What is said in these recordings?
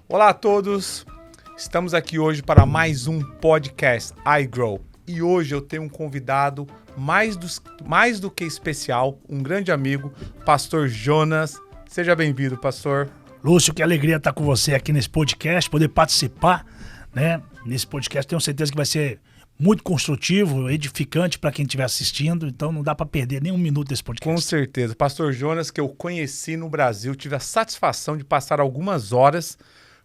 Olá a todos, estamos aqui hoje para mais um podcast iGrow e hoje eu tenho um convidado mais do que especial, um grande amigo, Pastor Jonas. Seja bem-vindo, pastor. Lúcio, que alegria estar com você aqui nesse podcast, poder participar, né? Nesse podcast tenho certeza que vai ser muito construtivo, edificante para quem estiver assistindo, então não dá para perder nem um minuto desse podcast. Com certeza. Pastor Jonas, que eu conheci no Brasil, tive a satisfação de passar algumas horas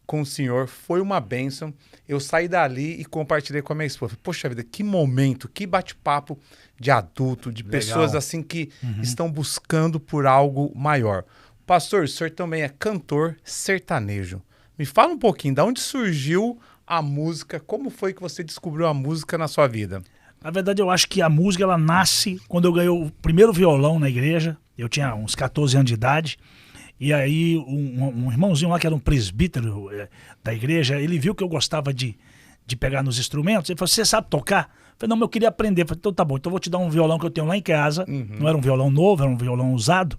com o senhor, foi uma bênção. Eu saí dali e compartilhei com a minha esposa. Poxa vida, que momento, que bate-papo de adulto, de pessoas assim que estão buscando por algo maior. Pastor, o senhor também é cantor sertanejo. Me fala um pouquinho, de onde surgiu a música? Como foi que você descobriu a música na sua vida? Na verdade, eu acho que a música ela nasce quando eu ganhei o primeiro violão na igreja. Eu tinha uns 14 anos de idade. E aí um irmãozinho lá, que era um presbítero da igreja, ele viu que eu gostava de pegar nos instrumentos. Ele falou, você sabe tocar? Eu falei, não, mas eu queria aprender. Eu falei, então tá bom, então eu vou te dar um violão que eu tenho lá em casa. Não era um violão novo, era um violão usado.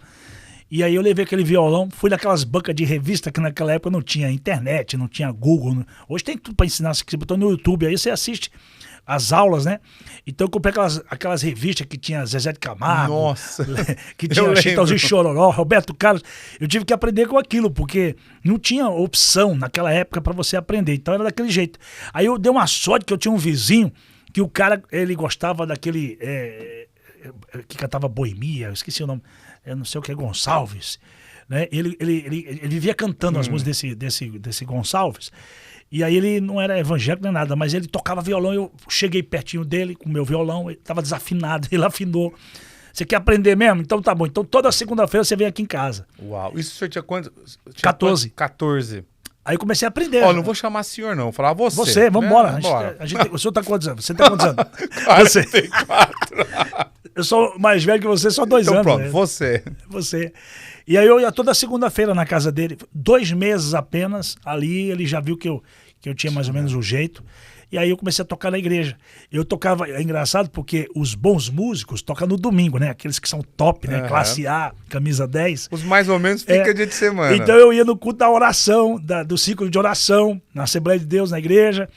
E aí eu levei aquele violão, fui naquelas bancas de revista que naquela época não tinha internet, não tinha Google. Hoje tem tudo para ensinar, você botou no YouTube, aí você assiste as aulas, né? Então eu comprei aquelas revistas que tinha Zezé de Camargo. Nossa, que tinha Chitãozinho Chororó, Roberto Carlos. Eu tive que aprender com aquilo, porque não tinha opção naquela época para você aprender. Então era daquele jeito. Aí eu dei uma sorte que eu tinha um vizinho, que o cara, ele gostava daquele... que cantava Boemia, eu esqueci o nome, eu não sei o que é Gonçalves, né? Ele vivia cantando as músicas desse Gonçalves, e aí ele não era evangélico nem nada, mas ele tocava violão, eu cheguei pertinho dele com o meu violão, ele estava desafinado, ele afinou. Você quer aprender mesmo? Então tá bom, então toda segunda-feira você vem aqui em casa. Uau, isso o senhor tinha quanto? 14. 14. Aí eu comecei a aprender. Ó, não vou chamar senhor não, vou falar você. Você, vamos embora. O senhor tá quantos anos? Você tá quantos anos? 44. Eu sou mais velho que você, só 2 anos. Então pronto, né? Você. E aí eu ia toda segunda-feira na casa dele, 2 meses apenas, ali ele já viu que eu tinha mais ou menos o jeito. E aí eu comecei a tocar na igreja. Eu tocava, é engraçado porque os bons músicos tocam no domingo, né? Aqueles que são top, né? Classe A, camisa 10. Os mais ou menos fica dia de semana. Então eu ia no culto da oração, do ciclo de oração, na Assembleia de Deus, na igreja.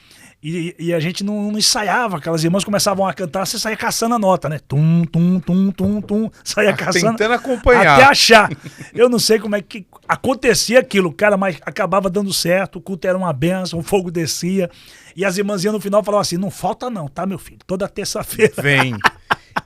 E a gente não ensaiava, aquelas irmãs começavam a cantar, você saía caçando a nota, né? Tum, tum, tum, tum, tum, saía caçando. Tentando acompanhar. Até achar. Eu não sei como é que acontecia aquilo, cara, mas acabava dando certo, o culto era uma benção, o fogo descia. E as irmãzinhas no final falavam assim, não falta não, tá, meu filho? Toda terça-feira. Vem.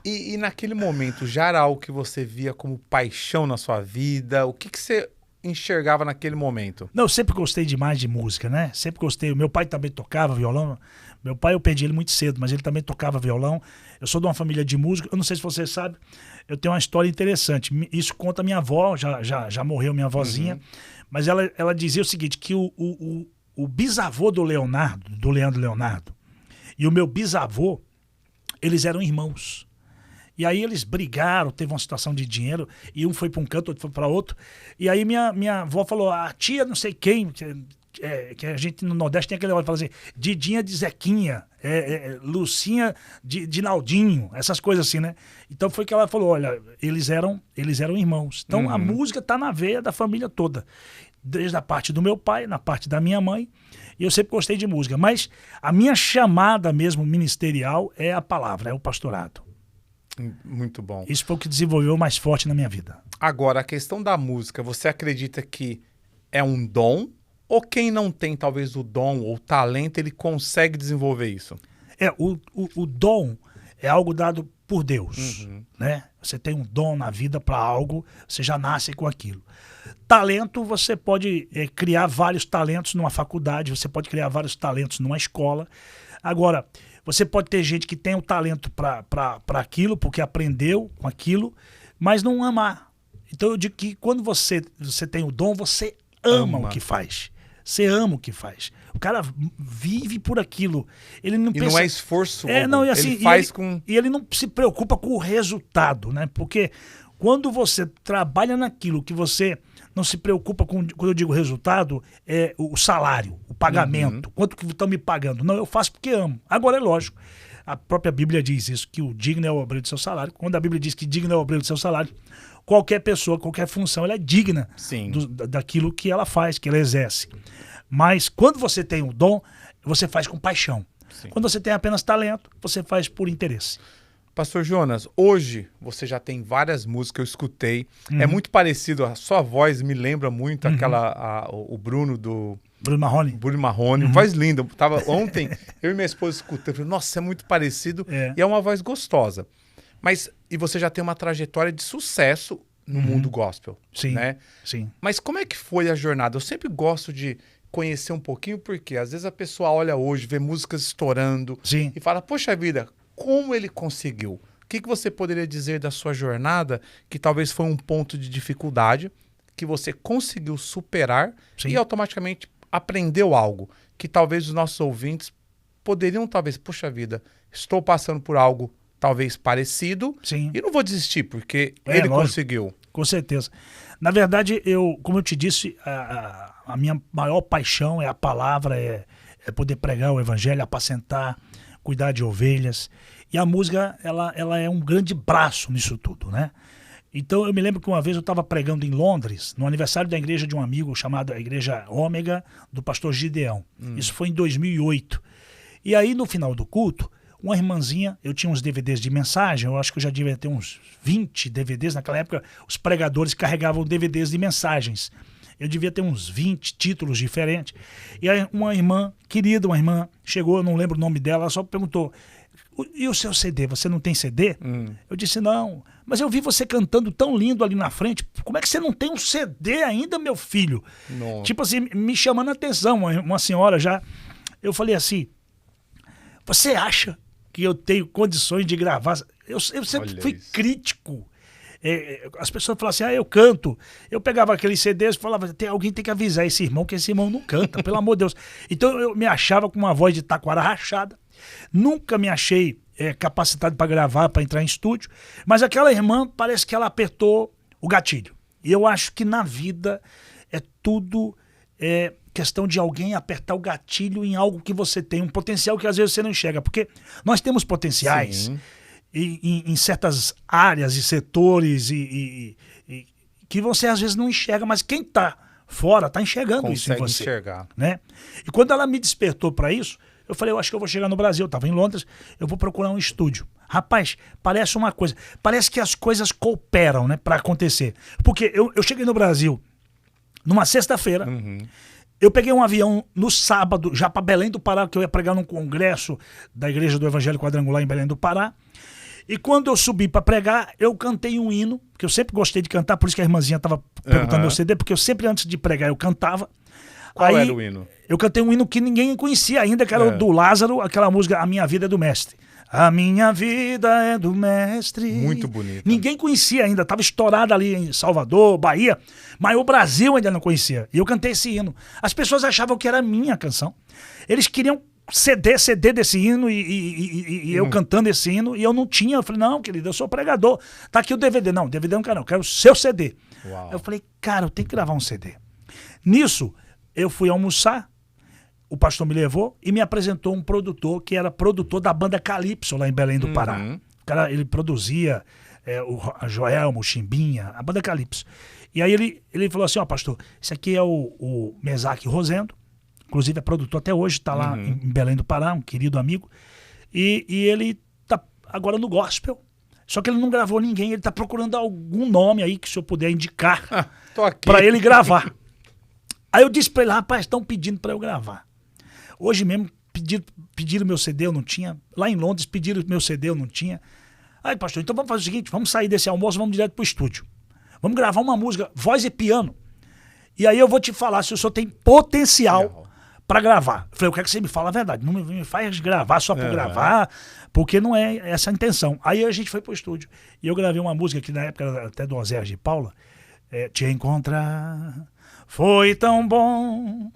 E naquele momento, já era algo que você via como paixão na sua vida? O que você enxergava naquele momento? Não, eu sempre gostei demais de música, né? Sempre gostei. O meu pai também tocava violão. Meu pai eu perdi ele muito cedo, mas ele também tocava violão. Eu sou de uma família de músicos. Eu não sei se você sabe, eu tenho uma história interessante. Isso conta minha avó, já morreu minha avózinha. Mas ela dizia o seguinte, que o bisavô do Leandro Leonardo, e o meu bisavô, eles eram irmãos. E aí eles brigaram, teve uma situação de dinheiro, e um foi para um canto, outro foi para outro. E aí minha avó falou, a tia não sei quem, que a gente no Nordeste tem aquele negócio, fala assim, Didinha de Zequinha, Lucinha de Naldinho, essas coisas assim, né? Então foi que ela falou, olha, eles eram irmãos. Então a música tá na veia da família toda. Desde a parte do meu pai, na parte da minha mãe, e eu sempre gostei de música. Mas a minha chamada mesmo ministerial é a palavra, é o pastorado. Muito bom. Isso foi o que desenvolveu mais forte na minha vida. Agora, a questão da música, você acredita que é um dom? Ou quem não tem talvez o dom ou o talento, ele consegue desenvolver isso? O dom é algo dado por Deus, né? Você tem um dom na vida para algo, você já nasce com aquilo. Talento, você pode criar vários talentos numa faculdade, você pode criar vários talentos numa escola. Agora, você pode ter gente que tem o talento para aquilo, porque aprendeu com aquilo, mas não amar. Então eu digo que quando você tem o dom, você ama o que faz. Você ama o que faz. O cara vive por aquilo. Ele não pensa... não é esforço. Não, e assim, ele faz com... E ele não se preocupa com o resultado, né? Porque quando você trabalha naquilo que você não se preocupa com, quando eu digo resultado, é o salário, o pagamento, quanto que estão me pagando. Não, eu faço porque amo. Agora é lógico, a própria Bíblia diz isso, que o digno é o obreiro do seu salário. Quando a Bíblia diz que digno é o obreiro do seu salário, qualquer pessoa, qualquer função, ela é digna daquilo que ela faz, que ela exerce. Mas quando você tem o dom, você faz com paixão. Sim. Quando você tem apenas talento, você faz por interesse. Pastor Jonas, hoje você já tem várias músicas que eu escutei. É muito parecido, a sua voz me lembra muito o Bruno do... Bruno Marrone. Voz linda. Ontem, eu e minha esposa escutando, falei, nossa, é muito parecido. E é uma voz gostosa. E você já tem uma trajetória de sucesso no mundo gospel. Sim, né? sim. Mas como é que foi a jornada? Eu sempre gosto de conhecer um pouquinho, porque às vezes a pessoa olha hoje, vê músicas estourando Sim. e fala, poxa vida, como ele conseguiu? O que você poderia dizer da sua jornada que talvez foi um ponto de dificuldade que você conseguiu superar e automaticamente aprendeu algo que talvez os nossos ouvintes poderiam talvez, poxa vida, estou passando por algo talvez parecido e não vou desistir porque ele conseguiu. Com certeza. Na verdade, como eu te disse, a minha maior paixão é a palavra, é poder pregar o evangelho, apacentar, cuidar de ovelhas. E a música, ela é um grande braço nisso tudo, né? Então, eu me lembro que uma vez eu estava pregando em Londres, no aniversário da igreja de um amigo, chamada Igreja Ômega, do pastor Gideão. Isso foi em 2008. E aí, no final do culto, uma irmãzinha, eu tinha uns DVDs de mensagem, eu acho que eu já devia ter uns 20 DVDs. Naquela época, os pregadores carregavam DVDs de mensagens. Eu devia ter uns 20 títulos diferentes. E aí uma irmã, querida, uma irmã, chegou, eu não lembro o nome dela, ela só perguntou, e o seu CD, você não tem CD? Eu disse, não, mas eu vi você cantando tão lindo ali na frente, como é que você não tem um CD ainda, meu filho? Nossa. Tipo assim, me chamando a atenção, uma senhora já. Eu falei assim, você acha que eu tenho condições de gravar? Eu sempre fui crítico. As pessoas falavam assim, eu canto. Eu pegava aqueles CDs e falava, alguém tem que avisar esse irmão, que esse irmão não canta, pelo amor de Deus. Então eu me achava com uma voz de taquara rachada. Nunca me achei capacitado para gravar, para entrar em estúdio. Mas aquela irmã, parece que ela apertou o gatilho. E eu acho que na vida é tudo questão de alguém apertar o gatilho em algo que você tem, um potencial que às vezes você não enxerga. Porque nós temos potenciais em certas áreas e setores e que você às vezes não enxerga, mas quem está fora está enxergando isso em você. Enxergar. Né? E quando ela me despertou para isso, eu falei, eu acho que eu vou chegar no Brasil. Eu estava em Londres, eu vou procurar um estúdio. Rapaz, parece uma coisa, parece que as coisas cooperam, né, para acontecer. Porque eu cheguei no Brasil numa sexta-feira, eu peguei um avião no sábado, já para Belém do Pará, que eu ia pregar num congresso da Igreja do Evangelho Quadrangular em Belém do Pará. E quando eu subi para pregar, eu cantei um hino, que eu sempre gostei de cantar, por isso que a irmãzinha estava perguntando meu CD, porque eu sempre antes de pregar eu cantava. Qual era o hino? Eu cantei um hino que ninguém conhecia ainda, que era o do Lázaro, aquela música A Minha Vida é do Mestre. A minha vida é do Mestre. Muito bonito. Ninguém conhecia ainda, estava estourado ali em Salvador, Bahia, mas o Brasil ainda não conhecia. E eu cantei esse hino. As pessoas achavam que era a minha canção. Eles queriam CD desse hino e eu cantando esse hino, e eu não tinha. Eu falei, não, querido, eu sou pregador. Tá aqui o DVD. Não, DVD não quero, não. Eu quero o seu CD. Uau. Eu falei, cara, eu tenho que gravar um CD. Nisso, eu fui almoçar, o pastor me levou e me apresentou um produtor que era produtor da banda Calypso lá em Belém do Pará. O cara, ele produzia a Joelma, o Chimbinha, a banda Calypso. E aí ele falou assim, pastor, esse aqui é o Mesaque Rosendo, inclusive é produtor até hoje, está lá em Belém do Pará, um querido amigo, e ele tá agora no gospel, só que ele não gravou ninguém, ele tá procurando algum nome aí que o senhor puder indicar para ele gravar. Aí eu disse para ele, rapaz, estão pedindo para eu gravar. Hoje mesmo pediram meu CD, eu não tinha. Lá em Londres pediram meu CD, eu não tinha. Aí, pastor, então vamos fazer o seguinte, vamos sair desse almoço, vamos direto pro estúdio. Vamos gravar uma música, voz e piano. E aí eu vou te falar se o senhor tem potencial para gravar. Eu falei, eu quero que você me fale a verdade, não me faz gravar só por gravar, porque não é essa a intenção. Aí a gente foi pro estúdio. E eu gravei uma música que na época era até do Osés de Paula, Te Encontrar foi tão bom,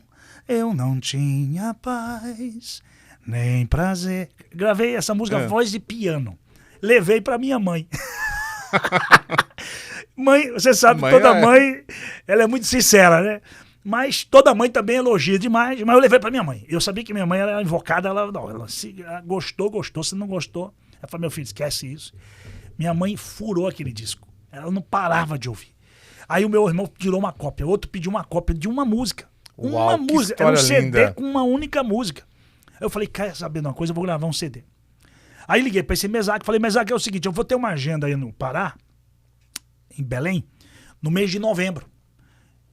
eu não tinha paz, nem prazer. Gravei essa música, voz e piano. Levei pra minha mãe. Mãe, você sabe que toda mãe, ela é muito sincera, né? Mas toda mãe também elogia demais, mas eu levei pra minha mãe. Eu sabia que minha mãe era invocada, ela gostou, se não gostou. Ela falou, meu filho, esquece isso. Minha mãe furou aquele disco. Ela não parava de ouvir. Aí o meu irmão tirou uma cópia, outro pediu uma cópia de uma música. Uau, Uma que música, era um história CD linda. com uma única música. Eu falei, quer saber de uma coisa? Eu vou gravar um CD. Aí liguei para esse Mesaque, falei, Mesaque, é o seguinte, eu vou ter uma agenda aí no Pará, em Belém, no mês de novembro.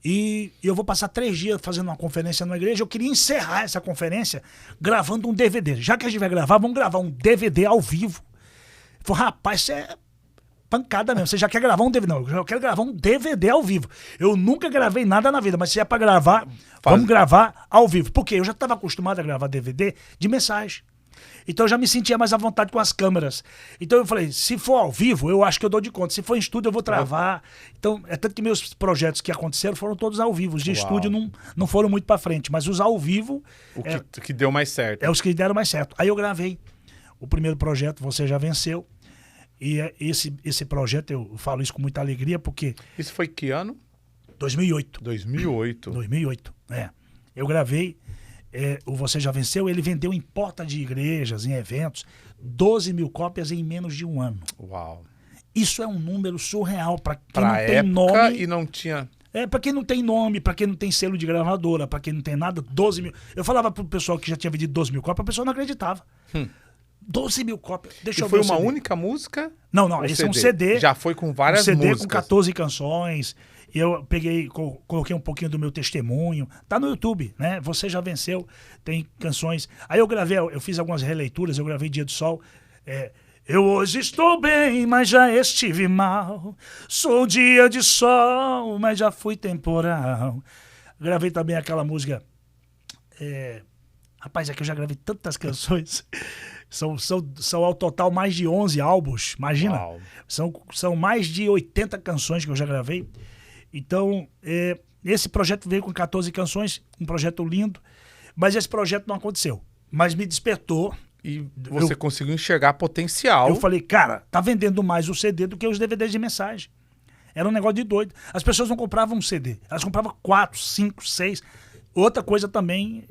E eu vou passar 3 dias fazendo uma conferência numa igreja. Eu queria encerrar essa conferência gravando um DVD. Já que a gente vai gravar, vamos gravar um DVD ao vivo. Eu falei, rapaz, isso é pancada mesmo. Você já quer gravar um DVD? Não, eu quero gravar um DVD ao vivo. Eu nunca gravei nada na vida, mas se é pra gravar, vamos gravar ao vivo. Porque eu já estava acostumado a gravar DVD de mensagem. Então eu já me sentia mais à vontade com as câmeras. Então eu falei, se for ao vivo, eu acho que eu dou de conta. Se for em estúdio, eu vou travar. Então, é tanto que meus projetos que aconteceram foram todos ao vivo. Os de estúdio não foram muito pra frente, mas os ao vivo O que deu mais certo. é os que deram mais certo. Aí eu gravei o primeiro projeto, Você Já Venceu. E esse projeto, eu falo isso com muita alegria, porque Isso foi que ano? 2008. 2008. 2008, Eu gravei o Você Já Venceu, ele vendeu em porta de igrejas, em eventos, 12 mil cópias em menos de um ano. Uau. Isso é um número surreal para quem Pra não tem época nome. e não tinha... Pra quem não tem nome, pra quem não tem selo de gravadora, pra quem não tem nada, 12 mil. Eu falava pro pessoal que já tinha vendido 12 mil cópias, a pessoa não acreditava. 12 mil cópias. Deixa E eu foi ver o uma CD. única música? Não, Ou esse é um CD. Já foi com várias um CD músicas. com 14 canções. E eu peguei, coloquei um pouquinho do meu testemunho. Tá no YouTube, né? Você Já Venceu, tem canções. Aí eu gravei, eu fiz algumas releituras, eu gravei Dia do Sol. Eu hoje estou bem, mas já estive mal. Sou dia de sol, mas já fui temporal. Gravei também aquela música. Rapaz, é que eu já gravei tantas canções. São ao total mais de 11 álbuns, imagina. Uau. São mais de 80 canções que eu já gravei. Então, esse projeto veio com 14 canções, um projeto lindo, mas esse projeto não aconteceu. Mas me despertou. E você conseguiu enxergar potencial. Eu falei, cara, tá vendendo mais o CD do que os DVDs de mensagem. Era um negócio de doido. As pessoas não compravam um CD, elas compravam 4, 5, 6. Outra coisa também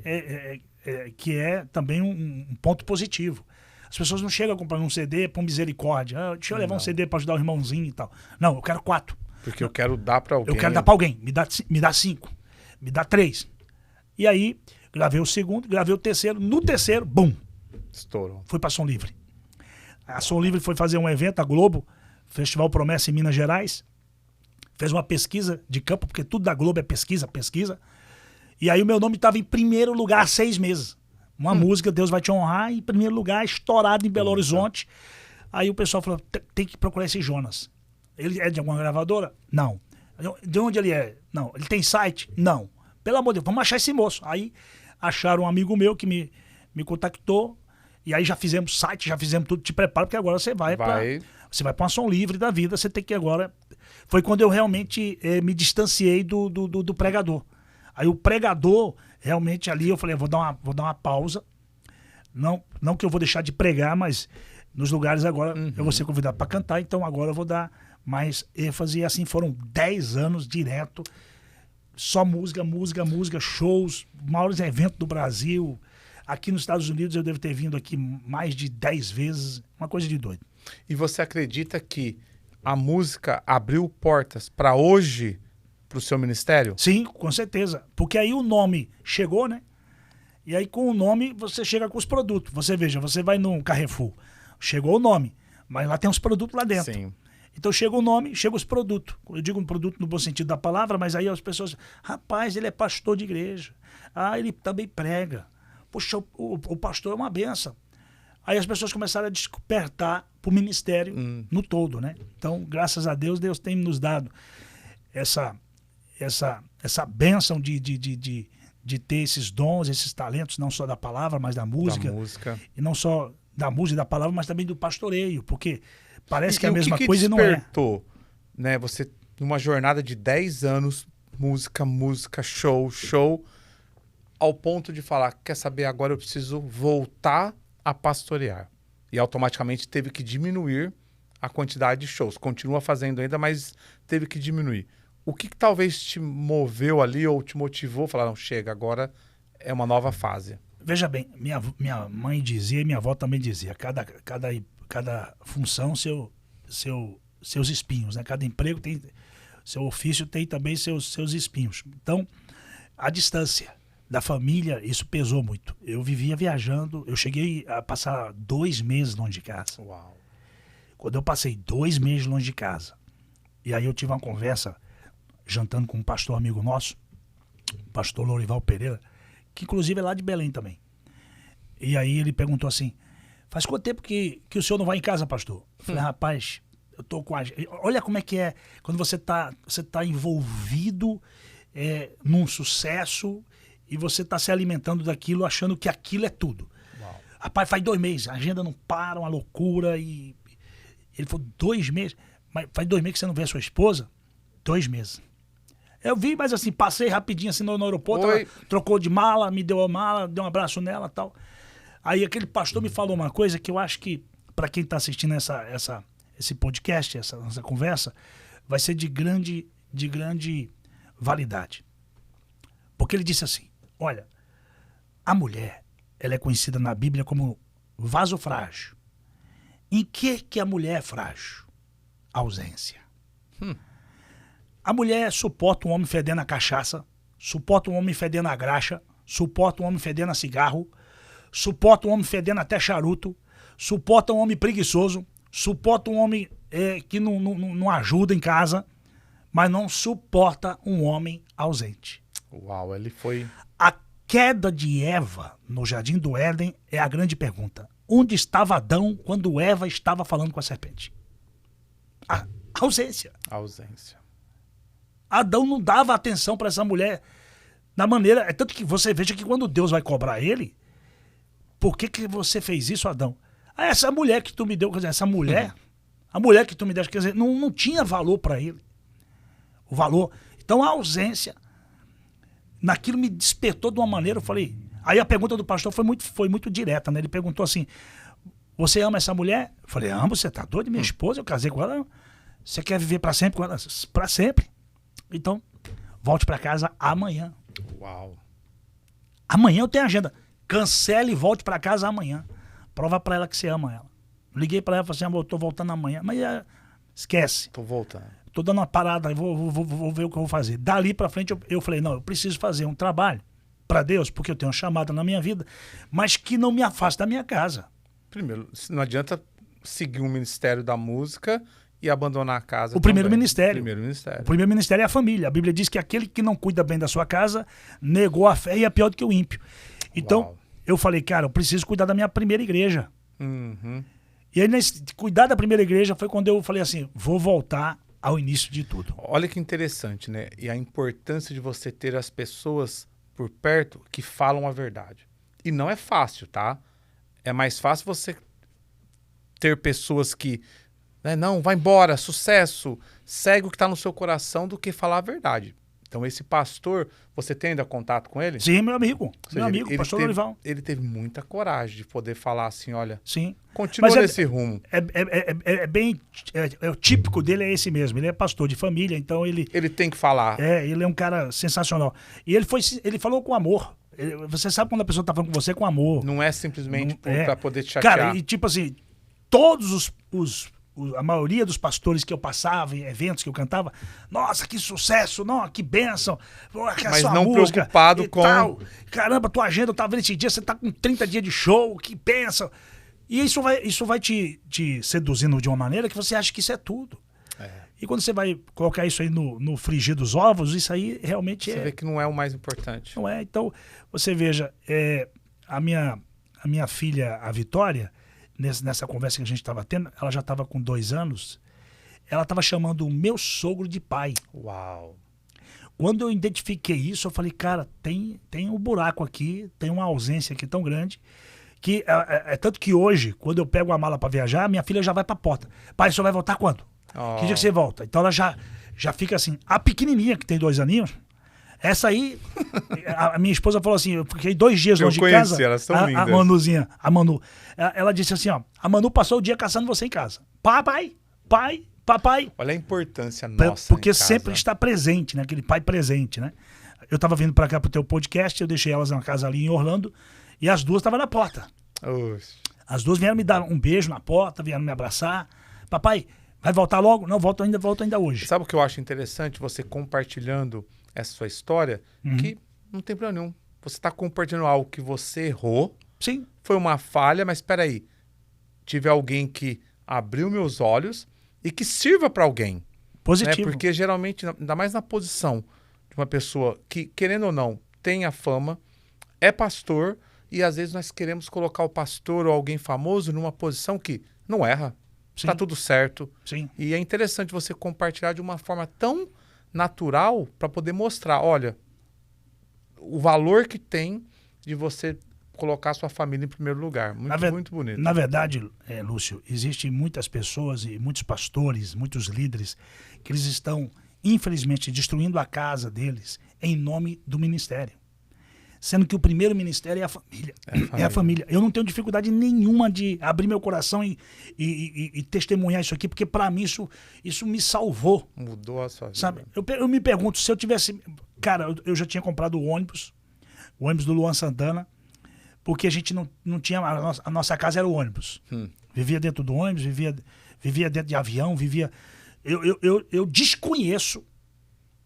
que é também um ponto positivo. As pessoas não chegam a comprar um CD por misericórdia. Deixa eu levar um CD para ajudar o irmãozinho e tal. Não, eu quero 4. Porque eu quero dar pra alguém. Eu quero dar pra alguém. Me dá 5. Me dá 3. E aí, gravei o segundo, gravei o terceiro. No terceiro, bum! Estourou. Fui pra Som Livre. A Som Livre foi fazer um evento, a Globo, Festival Promessa em Minas Gerais. Fez uma pesquisa de campo, porque tudo da Globo é pesquisa. E aí o meu nome estava em primeiro lugar há 6 meses. Uma música, Deus Vai Te Honrar, em primeiro lugar, estourado em Belo Horizonte. Aí o pessoal falou, tem que procurar esse Jonas. Ele é de alguma gravadora? Não. De onde ele é? Não. Ele tem site? Não. Pelo amor de Deus, vamos achar esse moço. Aí acharam um amigo meu que me contactou. E aí já fizemos site, já fizemos tudo. Te prepara, porque agora você vai para uma Som Livre da vida. Você tem que agora... Foi quando eu realmente me distanciei do pregador. Aí o pregador, realmente ali, eu falei, vou dar uma pausa. Não que eu vou deixar de pregar, mas nos lugares agora eu vou ser convidado para cantar. Então agora eu vou dar mais ênfase. E assim foram 10 anos direto. Só música, shows, maiores eventos do Brasil. Aqui nos Estados Unidos eu devo ter vindo aqui mais de 10 vezes. Uma coisa de doido. E você acredita que a música abriu portas para hoje, pro seu ministério? Sim, com certeza. Porque aí o nome chegou, né? E aí com o nome você chega com os produtos. Você veja, você vai num Carrefour, chegou o nome, mas lá tem os produtos lá dentro. Sim. Então chega o nome, chega os produtos. Eu digo um produto no bom sentido da palavra, mas aí as pessoas... Rapaz, ele é pastor de igreja. Ele também prega. Poxa, o pastor é uma benção. Aí as pessoas começaram a despertar para o ministério no todo, né? Então, graças a Deus, Deus tem nos dado essa bênção de ter esses dons, esses talentos, não só da palavra, mas da música. E não só da música e da palavra, mas também do pastoreio, porque parece que é a mesma coisa e não é. Despertou, né? Você, numa jornada de 10 anos, música, show, ao ponto de falar, quer saber, agora eu preciso voltar a pastorear. E automaticamente teve que diminuir a quantidade de shows. Continua fazendo ainda, mas teve que diminuir. O que talvez te moveu ali ou te motivou a falar, não, chega, agora é uma nova fase? Veja bem, minha mãe dizia e minha avó também dizia, cada função seus espinhos, né? Cada emprego tem, seu ofício tem também seus espinhos. Então, a distância da família, isso pesou muito. Eu vivia viajando, eu cheguei a passar 2 meses longe de casa. Uau. Quando eu passei 2 meses longe de casa, e aí eu tive uma conversa, jantando com um pastor amigo nosso, o pastor Lorival Pereira, que inclusive é lá de Belém também. E aí ele perguntou assim, faz quanto tempo que o senhor não vai em casa, pastor? Eu falei, rapaz, eu tô com a... Olha como é que é, quando você tá envolvido num sucesso e você tá se alimentando daquilo, achando que aquilo é tudo. Uau. Rapaz, faz 2 meses, a agenda não para, uma loucura. E ele falou, 2 meses? Mas faz 2 meses que você não vê a sua esposa? 2 meses. Eu vi, mas assim, passei rapidinho assim no aeroporto, ela trocou de mala, me deu a mala, deu um abraço nela e tal. Aí aquele pastor me falou uma coisa que eu acho que, para quem está assistindo esse podcast, essa conversa, vai ser de grande validade. Porque ele disse assim, olha, a mulher, ela é conhecida na Bíblia como vaso frágil. Em que a mulher é frágil? Ausência. A mulher suporta um homem fedendo a cachaça, suporta um homem fedendo a graxa, suporta um homem fedendo a cigarro, suporta um homem fedendo até charuto, suporta um homem preguiçoso, suporta um homem que não ajuda em casa, mas não suporta um homem ausente. Uau, ele foi... A queda de Eva no Jardim do Éden é a grande pergunta. Onde estava Adão quando Eva estava falando com a serpente? A ausência. A ausência. Adão não dava atenção para essa mulher da maneira... É tanto que você veja que quando Deus vai cobrar ele, por que você fez isso, Adão? Ah, essa mulher que tu me deu, quer dizer, essa mulher, a mulher que tu me deu, quer dizer, não tinha valor para ele. O valor. Então a ausência, naquilo me despertou de uma maneira, eu falei... Aí a pergunta do pastor foi muito direta, né? Ele perguntou assim, você ama essa mulher? Eu falei, amo, você tá doido? Minha esposa, eu casei com ela. Você quer viver para sempre com ela? Para sempre. Então, volte para casa amanhã. Uau. Amanhã eu tenho agenda. Cancele e volte para casa amanhã. Prova para ela que você ama ela. Liguei para ela e falei assim, amor, eu tô voltando amanhã. Mas esquece. Tô voltando. Tô dando uma parada, vou ver o que eu vou fazer. Dali para frente eu falei, não, eu preciso fazer um trabalho para Deus, porque eu tenho uma chamada na minha vida, mas que não me afaste da minha casa. Primeiro, não adianta seguir o ministério da música e abandonar a casa. O primeiro ministério. O primeiro ministério é a família. A Bíblia diz que aquele que não cuida bem da sua casa negou a fé e é pior do que o ímpio. Então, eu falei, cara, eu preciso cuidar da minha primeira igreja. E aí, cuidar da primeira igreja foi quando eu falei assim, vou voltar ao início de tudo. Olha que interessante, né? E a importância de você ter as pessoas por perto que falam a verdade. E não é fácil, tá? É mais fácil você ter pessoas que... não, vai embora, sucesso, segue o que está no seu coração do que falar a verdade. Então esse pastor, você tem ainda contato com ele? Sim, meu amigo, pastor Lorival. Ele teve muita coragem de poder falar assim, olha, sim, continua nesse rumo. O típico dele é esse mesmo, ele é pastor de família, então ele... Ele tem que falar. Ele é um cara sensacional. E ele falou com amor. Você sabe quando a pessoa tá falando com você com amor. Não é simplesmente para poder te chatear. Cara, e tipo assim, todos a maioria dos pastores que eu passava em eventos que eu cantava, nossa, que sucesso, não, que bênção, mas não preocupado com... Tal. Caramba, tua agenda, eu tava vendo esse dia, você tá com 30 dias de show, que bênção. E isso vai te seduzindo de uma maneira que você acha que isso é tudo. E quando você vai colocar isso aí no frigir dos ovos, isso aí realmente Você vê que não é o mais importante. Não é, então, você veja, a minha filha, a Vitória, nessa conversa que a gente estava tendo, ela já estava com 2 anos, ela estava chamando o meu sogro de pai. Uau! Quando eu identifiquei isso, eu falei, cara, tem um buraco aqui, tem uma ausência aqui tão grande, que é tanto que hoje, quando eu pego a mala para viajar, minha filha já vai para a porta. Pai, você vai voltar quando? Que dia que você volta? Então ela já fica assim, a pequenininha, que tem 2 aninhos, essa aí, a minha esposa falou assim, eu fiquei 2 dias longe de casa. Elas são lindas. A Manuzinha, a Manu. Ela disse assim, ó, a Manu passou o dia caçando você em casa. Papai. Olha a importância nossa porque em casa. Sempre está presente, né? Aquele pai presente, né? Eu tava vindo pra cá pro teu podcast, eu deixei elas na casa ali em Orlando, e as 2 estavam na porta. Oxe. As 2 vieram me dar um beijo na porta, vieram me abraçar. Papai, vai voltar logo? Não, volto ainda hoje. Sabe o que eu acho interessante? Você compartilhando essa sua história, que Não tem problema nenhum. Você está compartilhando algo que você errou. Sim. Foi uma falha, mas espera aí. Tive alguém que abriu meus olhos e que sirva para alguém. Positivo. Né? Porque geralmente, ainda mais na posição de uma pessoa que, querendo ou não, tem a fama, é pastor, e às vezes nós queremos colocar o pastor ou alguém famoso numa posição que não erra. Está tudo certo. Sim. E é interessante você compartilhar de uma forma tão natural para poder mostrar, olha, o valor que tem de você colocar a sua família em primeiro lugar. Muito bonito. Na verdade, Lúcio, existem muitas pessoas e muitos pastores, muitos líderes, que eles estão, infelizmente, destruindo a casa deles em nome do ministério. Sendo que o primeiro ministério é a família. É a família. Eu não tenho dificuldade nenhuma de abrir meu coração e testemunhar isso aqui, porque para mim isso me salvou. Mudou a sua vida. Sabe? Eu me pergunto, se eu tivesse... Cara, eu já tinha comprado o ônibus do Luan Santana, porque a gente não tinha... A nossa casa era o ônibus. Vivia dentro do ônibus, vivia dentro de avião, vivia... Eu desconheço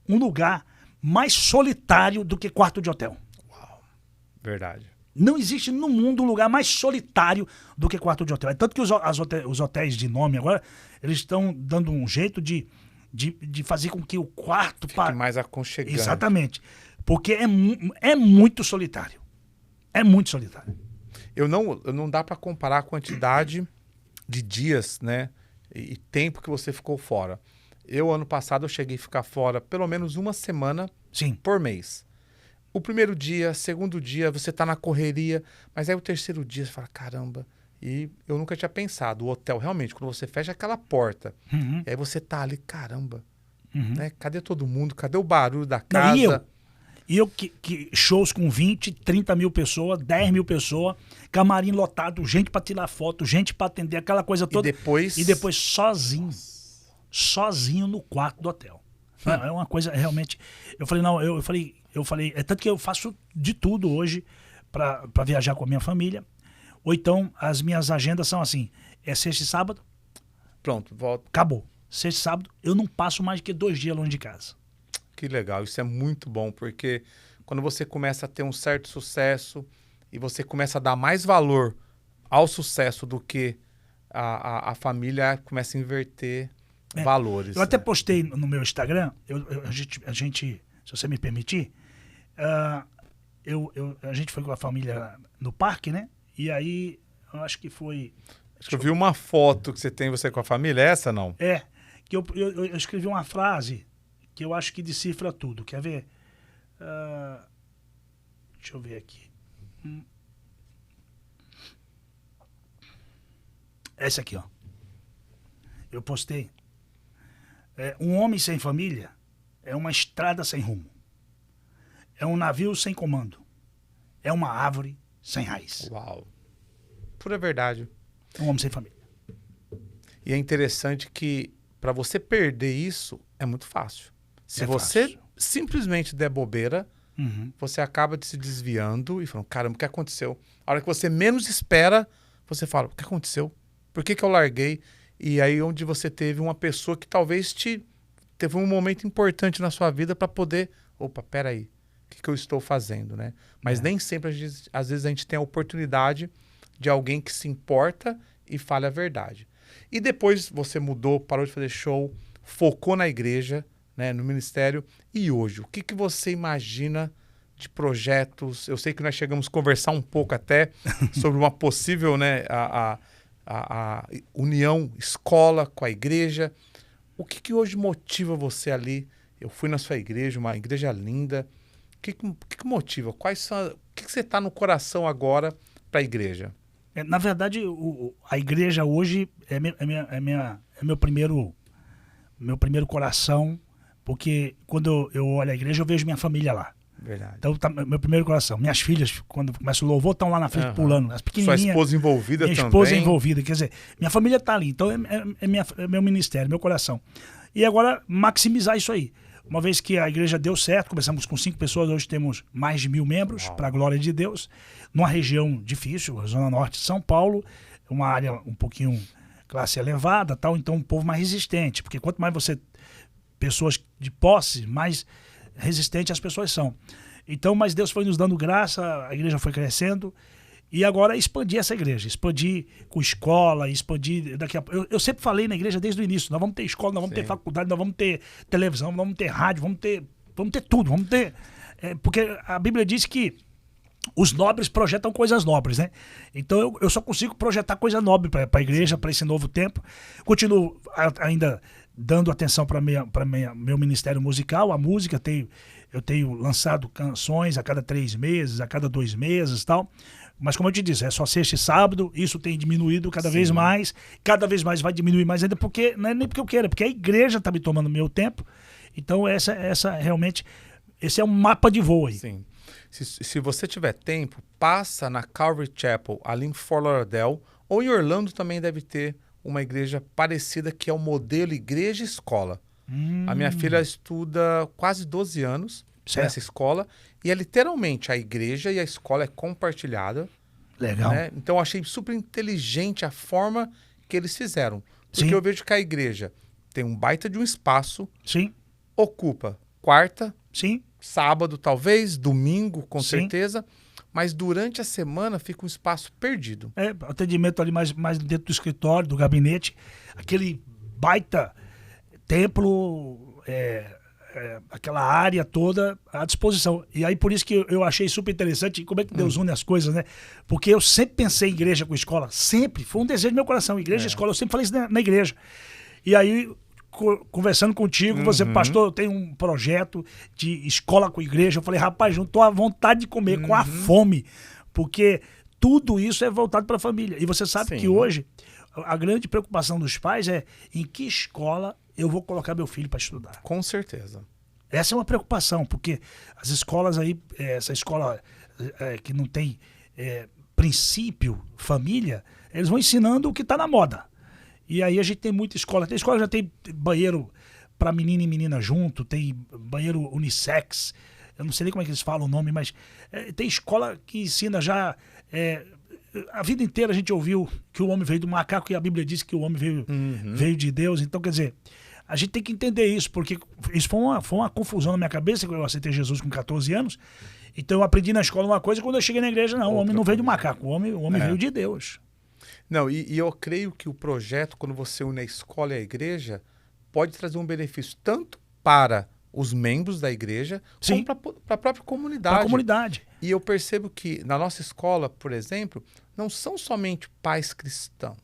um lugar mais solitário do que quarto de hotel. Verdade. Não existe no mundo um lugar mais solitário do que quarto de hotel. É tanto que os hotéis de nome agora, eles estão dando um jeito de fazer com que o quarto... Fique mais aconchegante. Exatamente. Porque é muito solitário. É muito solitário. Eu não dá para comparar a quantidade de dias, né, e tempo que você ficou fora. Ano passado, eu cheguei a ficar fora pelo menos uma semana por mês. O primeiro dia, segundo dia, você tá na correria, mas aí o terceiro dia você fala, caramba, e eu nunca tinha pensado, o hotel, realmente, quando você fecha aquela porta, e aí você tá ali, caramba, né? Cadê todo mundo? Cadê o barulho da casa? E eu que shows com 20, 30 mil pessoas, 10 mil pessoas, camarim lotado, gente pra tirar foto, gente pra atender, aquela coisa toda. E depois sozinho no quarto do hotel. É uma coisa realmente... Eu falei, é tanto que eu faço de tudo hoje para viajar com a minha família. Ou então, as minhas agendas são assim, é sexta e sábado. Pronto, volta. Acabou. Sexta e sábado, eu não passo mais que 2 dias longe de casa. Que legal, isso é muito bom, porque quando você começa a ter um certo sucesso e você começa a dar mais valor ao sucesso do que a família, começa a inverter valores. Eu até postei no meu Instagram, a gente, se você me permitir, a gente foi com a família no parque, né? E aí, eu acho que foi... Acho que eu vi uma foto que você tem, você com a família, essa não? Que eu escrevi uma frase que eu acho que decifra tudo. Quer ver? Deixa eu ver aqui. Essa aqui, ó. Eu postei. Um homem sem família é uma estrada sem rumo. É um navio sem comando. É uma árvore sem raiz. Uau. Pura verdade. É um homem sem família. E é interessante que para você perder isso é muito fácil. Se você simplesmente der bobeira, você acaba se desviando e falando, caramba, o que aconteceu? A hora que você menos espera, você fala, o que aconteceu? Por que eu larguei? E aí onde você teve uma pessoa que talvez teve um momento importante na sua vida para poder, opa, peraí, o que eu estou fazendo, né? Mas nem sempre, às vezes a gente tem a oportunidade de alguém que se importa e fale a verdade. E depois você mudou, parou de fazer show, focou na igreja, né, no ministério. E hoje, o que você imagina de projetos? Eu sei que nós chegamos a conversar um pouco até sobre uma possível, né, a união escola com a igreja. O que hoje motiva você ali? Eu fui na sua igreja, uma igreja linda. O que motiva? O que você está no coração agora para a igreja? Na verdade, a igreja hoje é meu primeiro coração, porque quando eu olho a igreja, eu vejo minha família lá. Verdade. Então, tá meu primeiro coração. Minhas filhas, quando começa o louvor, estão lá na frente pulando. As pequenininhas. Sua esposa envolvida também. Minha esposa envolvida. Quer dizer, minha família está ali. Então, é meu ministério, meu coração. E agora, maximizar isso aí. Uma vez que a igreja deu certo, começamos com 5 pessoas, hoje temos mais de 1.000 membros, para a glória de Deus, numa região difícil, Zona Norte de São Paulo, uma área um pouquinho classe elevada, tal, então um povo mais resistente, porque quanto mais pessoas de posse, mais resistentes as pessoas são. Então, mas Deus foi nos dando graça, a igreja foi crescendo. E agora expandir essa igreja, expandir com escola, expandir daqui a pouco. Eu sempre falei na igreja desde o início, nós vamos ter escola, nós vamos ter faculdade, nós vamos ter televisão, nós vamos ter rádio, vamos ter tudo, vamos ter... porque a Bíblia diz que os nobres projetam coisas nobres, né? Então eu só consigo projetar coisa nobre para a igreja, para esse novo tempo. Continuo ainda dando atenção para meu ministério musical, a música. Eu tenho lançado canções a cada 3 meses, a cada 2 meses e tal. Mas como eu te disse, é só sexta e sábado, isso tem diminuído cada vez mais vai diminuir mais ainda, porque não é nem porque eu quero, é porque a igreja está me tomando meu tempo. Então essa realmente, esse é um mapa de voo aí. Sim. Se você tiver tempo, passa na Calvary Chapel, ali em Fort Lauderdale, ou em Orlando também deve ter uma igreja parecida, que é o modelo igreja-escola. A minha filha estuda quase 12 anos nessa escola, e é literalmente a igreja e a escola é compartilhada. Legal. Né? Então eu achei super inteligente a forma que eles fizeram. Porque eu vejo que a igreja tem um baita de um espaço, ocupa quarta, sábado talvez, domingo com certeza, mas durante a semana fica um espaço perdido. Atendimento ali mais dentro do escritório, do gabinete, aquele baita templo, aquela área toda à disposição. E aí por isso que eu achei super interessante como é que Deus une as coisas, né? Porque eu sempre pensei em igreja com escola, sempre, foi um desejo do meu coração, igreja e escola, eu sempre falei isso na igreja. E aí, conversando contigo, você, pastor, eu tenho um projeto de escola com igreja, eu falei, rapaz, não tô à vontade de comer, com a fome, porque tudo isso é voltado para a família. E você sabe que hoje, a grande preocupação dos pais é em que escola eu vou colocar meu filho para estudar. Com certeza. Essa é uma preocupação, porque as escolas aí, essa escola que não tem princípio, família, eles vão ensinando o que está na moda. E aí a gente tem muita escola. Tem escola que já tem banheiro para menino e menina junto, tem banheiro unissex. Eu não sei nem como é que eles falam o nome, mas tem escola que ensina já... a vida inteira a gente ouviu que o homem veio do macaco e a Bíblia diz que o homem veio de Deus. Então, quer dizer, a gente tem que entender isso, porque isso foi uma confusão na minha cabeça, quando eu aceitei Jesus com 14 anos. Então eu aprendi na escola uma coisa, e quando eu cheguei na igreja, não, o homem não veio do macaco, o homem veio de Deus. Não, e eu creio que o projeto, quando você une a escola e a igreja, pode trazer um benefício tanto para os membros da igreja, como para a própria comunidade. Para a comunidade. E eu percebo que na nossa escola, por exemplo, não são somente pais cristãos.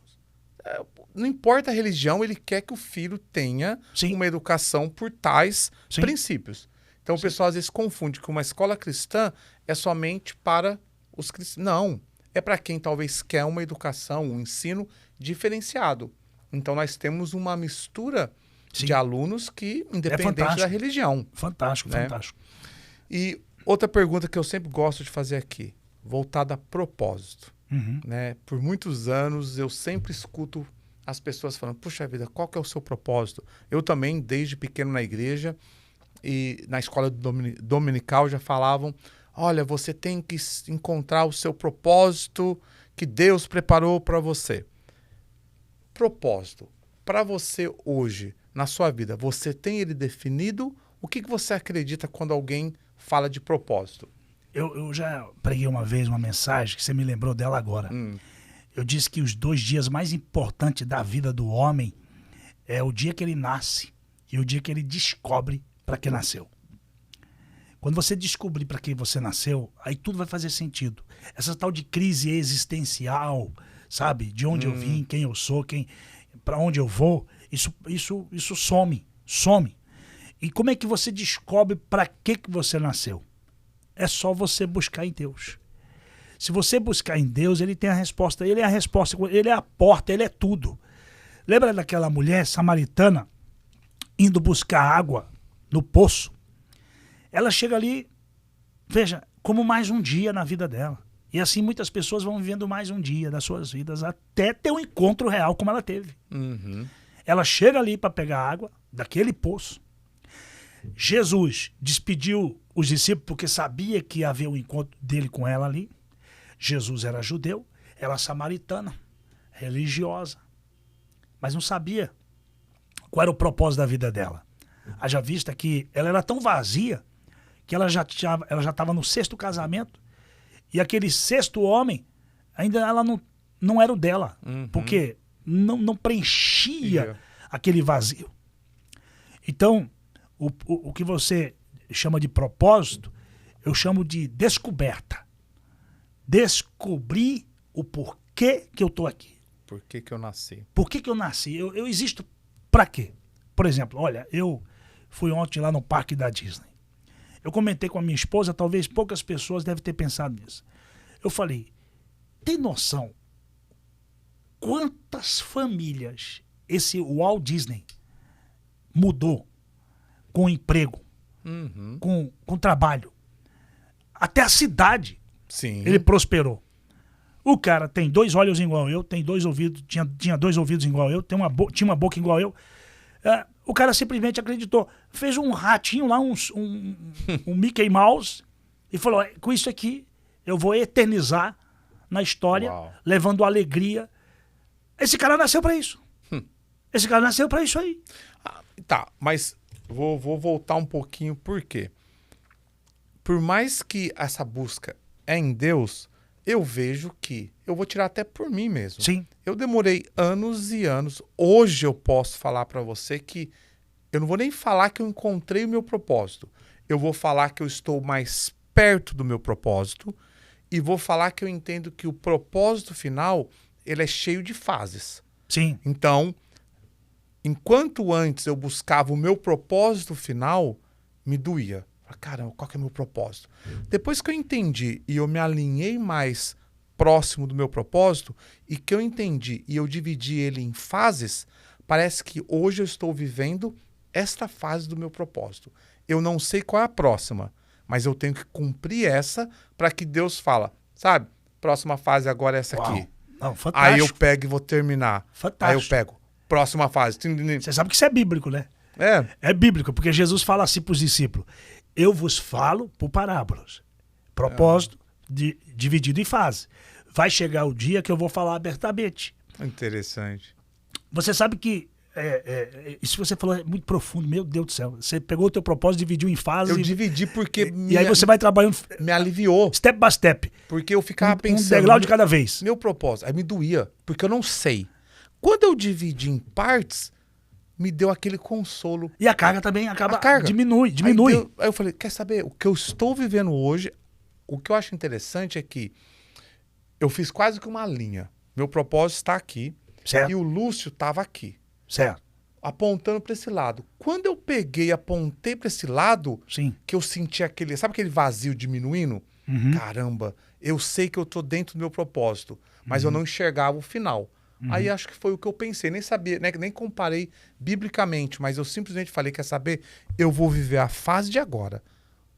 Não importa a religião, ele quer que o filho tenha uma educação por tais princípios. Então o pessoal às vezes confunde que uma escola cristã é somente para os cristãos. Não, é para quem talvez quer uma educação, um ensino diferenciado. Então nós temos uma mistura de alunos que, independente da religião. Fantástico, né? Fantástico. E outra pergunta que eu sempre gosto de fazer aqui, voltada a propósito. Né? Por muitos anos eu sempre escuto as pessoas falando, puxa vida, qual que é o seu propósito? Eu também, desde pequeno na igreja e na escola dominical já falavam, olha, você tem que encontrar o seu propósito que Deus preparou para você. Propósito, para você hoje, na sua vida, você tem ele definido? O que você acredita quando alguém fala de propósito? Eu já preguei uma vez uma mensagem que você me lembrou dela agora. Eu disse que os 2 dias mais importantes da vida do homem é o dia que ele nasce e o dia que ele descobre para que nasceu. Quando você descobrir para que você nasceu, aí tudo vai fazer sentido. Essa tal de crise existencial, sabe? De onde eu vim, quem eu sou, para onde eu vou, isso some. E como é que você descobre para que você nasceu? É só você buscar em Deus. Se você buscar em Deus, ele tem a resposta. Ele é a resposta, ele é a porta, ele é tudo. Lembra daquela mulher samaritana indo buscar água no poço? Ela chega ali, veja, como mais um dia na vida dela. E assim muitas pessoas vão vivendo mais um dia das suas vidas até ter um encontro real como ela teve. Ela chega ali para pegar água daquele poço. Jesus despediu os discípulos porque sabia que ia haver um encontro dele com ela ali. Jesus era judeu, ela samaritana, religiosa, mas não sabia qual era o propósito da vida dela. Haja vista que ela era tão vazia que ela já estava no sexto casamento, e aquele sexto homem, ainda ela não era o dela, porque não preenchia aquele vazio. Então, o que você chama de propósito, eu chamo de descoberta. Descobrir o porquê que eu estou aqui. Por que que eu nasci? Por que eu nasci? Eu existo para quê? Por exemplo, olha, eu fui ontem lá no parque da Disney. Eu comentei com a minha esposa, talvez poucas pessoas devem ter pensado nisso. Eu falei, tem noção quantas famílias esse Walt Disney mudou com emprego, com trabalho? Até a cidade ele prosperou. O cara tem 2 olhos igual eu, tem 2 ouvidos, tinha 2 ouvidos igual eu, tinha uma boca igual eu. O cara simplesmente acreditou. Fez um ratinho lá, um Mickey Mouse, e falou, com isso aqui eu vou eternizar na história, levando alegria. Esse cara nasceu para isso. Esse cara nasceu para isso aí. Tá, mas vou voltar um pouquinho, por quê? Por mais que essa busca é em Deus, eu vejo que, eu vou tirar até por mim mesmo. Sim. Eu demorei anos e anos. Hoje eu posso falar para você que eu não vou nem falar que eu encontrei o meu propósito. Eu vou falar que eu estou mais perto do meu propósito e vou falar que eu entendo que o propósito final, ele é cheio de fases. Sim. Então, enquanto antes eu buscava o meu propósito final, me doía. Caramba, qual que é o meu propósito? Depois que eu entendi e eu me alinhei mais próximo do meu propósito e que eu entendi e eu dividi ele em fases, parece que hoje eu estou vivendo esta fase do meu propósito. Eu não sei qual é a próxima, mas eu tenho que cumprir essa para que Deus fala, sabe? Próxima fase agora é essa aqui. Não, fantástico. Aí eu pego e vou terminar. Fantástico. Aí eu pego. Próxima fase. Você sabe que isso é bíblico, né? É bíblico, porque Jesus fala assim para os discípulos, eu vos falo por parábolas. Propósito dividido em fase. Vai chegar o dia que eu vou falar abertamente. Interessante. Você sabe que isso que você falou é muito profundo, meu Deus do céu. Você pegou o teu propósito, dividiu em fases. Eu dividi porque... E aí você vai trabalhando... Me aliviou. Step by step. Porque eu ficava pensando... Um degrau de cada vez. Meu propósito. Aí me doía, porque eu não sei. Quando eu dividi em partes, me deu aquele consolo. E a carga também acaba... Diminui. Aí eu falei, quer saber? O que eu estou vivendo hoje, o que eu acho interessante é que eu fiz quase que uma linha. Meu propósito está aqui. Certo. E o Lúcio estava aqui. Certo. Apontando para esse lado. Quando eu peguei e apontei para esse lado, sim, que eu senti aquele... Sabe aquele vazio diminuindo? Caramba, eu sei que eu tô dentro do meu propósito, mas eu não enxergava o final. Aí acho que foi o que eu pensei. Nem sabia, né? Nem comparei biblicamente, mas eu simplesmente falei, quer saber? Eu vou viver a fase de agora.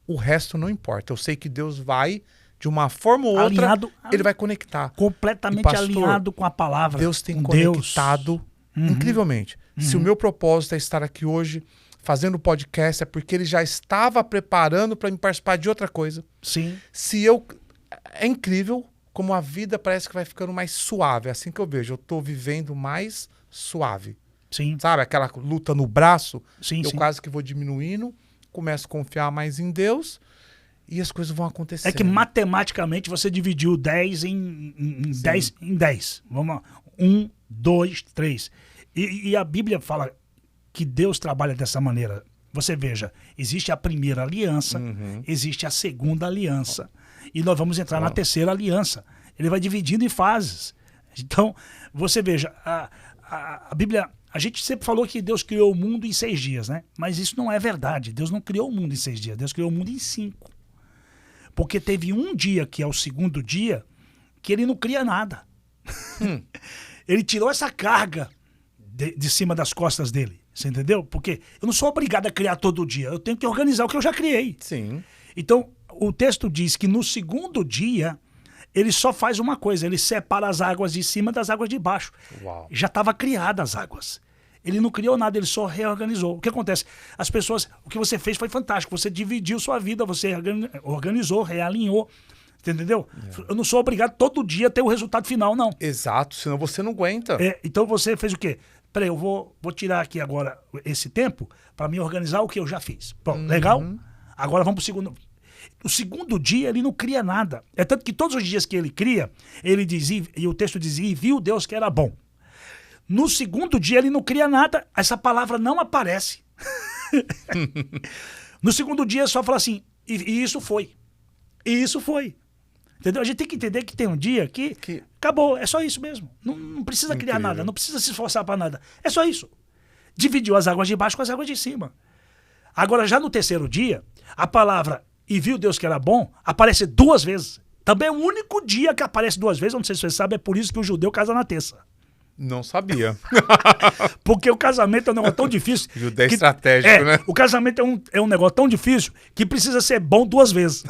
O resto não importa. Eu sei que Deus vai, de uma forma ou outra, ele vai conectar. Completamente pastor, alinhado com a palavra. Deus tem conectado incrivelmente. Se o meu propósito é estar aqui hoje fazendo podcast, é porque ele já estava preparando para me participar de outra coisa. Sim. É incrível como a vida parece que vai ficando mais suave. É assim que eu vejo. Eu tô vivendo mais suave. Sim. Sabe? Aquela luta no braço. Sim, eu quase que vou diminuindo, começo a confiar mais em Deus e as coisas vão acontecendo. É que matematicamente você dividiu 10 em 10. Vamos lá. 1, 2, 3. E a Bíblia fala que Deus trabalha dessa maneira. Você veja, existe a primeira aliança, existe a segunda aliança, e nós vamos entrar na terceira aliança. Ele vai dividindo em fases. Então, você veja, a Bíblia, a gente sempre falou que Deus criou o mundo em 6 dias, né? Mas isso não é verdade. Deus não criou o mundo em 6 dias, Deus criou o mundo em 5. Porque teve um dia, que é o segundo dia, que ele não cria nada. Ele tirou essa carga de cima das costas dele. Você entendeu? Porque eu não sou obrigado a criar todo dia. Eu tenho que organizar o que eu já criei. Sim. Então, o texto diz que no segundo dia, ele só faz uma coisa. Ele separa as águas de cima das águas de baixo. Uau. Já estava criadas as águas. Ele não criou nada, ele só reorganizou. O que acontece? As pessoas... O que você fez foi fantástico. Você dividiu sua vida, você organizou, realinhou. Entendeu? Eu não sou obrigado todo dia a ter o resultado final, não. Exato, senão você não aguenta. Então você fez o quê? Peraí, eu vou tirar aqui agora esse tempo para me organizar o que eu já fiz. Bom, legal? Agora vamos pro segundo. O segundo dia ele não cria nada. É tanto que todos os dias que ele cria, ele dizia, e o texto dizia, e viu Deus que era bom. No segundo dia ele não cria nada, essa palavra não aparece. No segundo dia só fala assim, e isso foi. E isso foi. Entendeu? A gente tem que entender que tem um dia que acabou, é só isso mesmo. Não precisa criar nada, não precisa se esforçar para nada. É só isso. Dividiu as águas de baixo com as águas de cima. Agora, já no terceiro dia, a palavra e viu Deus que era bom aparece 2 vezes. Também é o único dia que aparece 2 vezes, eu não sei se você sabe, é por isso que o judeu casa na terça. Não sabia. Porque o casamento é um negócio tão difícil. Judeu é estratégico, né? O casamento é um negócio tão difícil que precisa ser bom 2 vezes.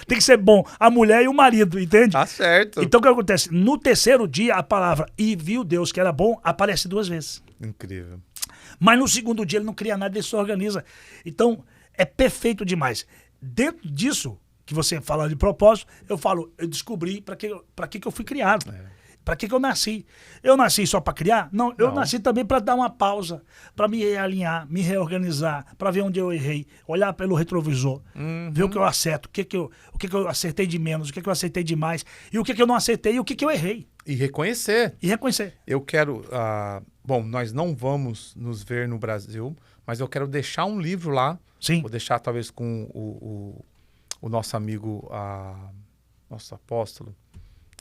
Tem que ser bom a mulher e o marido, entende? Tá certo. Então o que acontece? No terceiro dia, a palavra e viu Deus que era bom aparece 2 vezes. Incrível. Mas no segundo dia ele não cria nada, ele se organiza. Então é perfeito demais. Dentro disso que você fala de propósito, eu descobri para que eu fui criado. Para que eu nasci? Eu nasci só para criar? Não, eu nasci também para dar uma pausa, para me realinhar, me reorganizar, para ver onde eu errei, olhar pelo retrovisor, ver o que eu acerto, o que eu acertei de menos, o que eu acertei de mais, e o que eu não acertei e o que eu errei. E reconhecer. Eu quero... bom, nós não vamos nos ver no Brasil, mas eu quero deixar um livro lá. Sim. Vou deixar talvez com o nosso amigo, nosso apóstolo.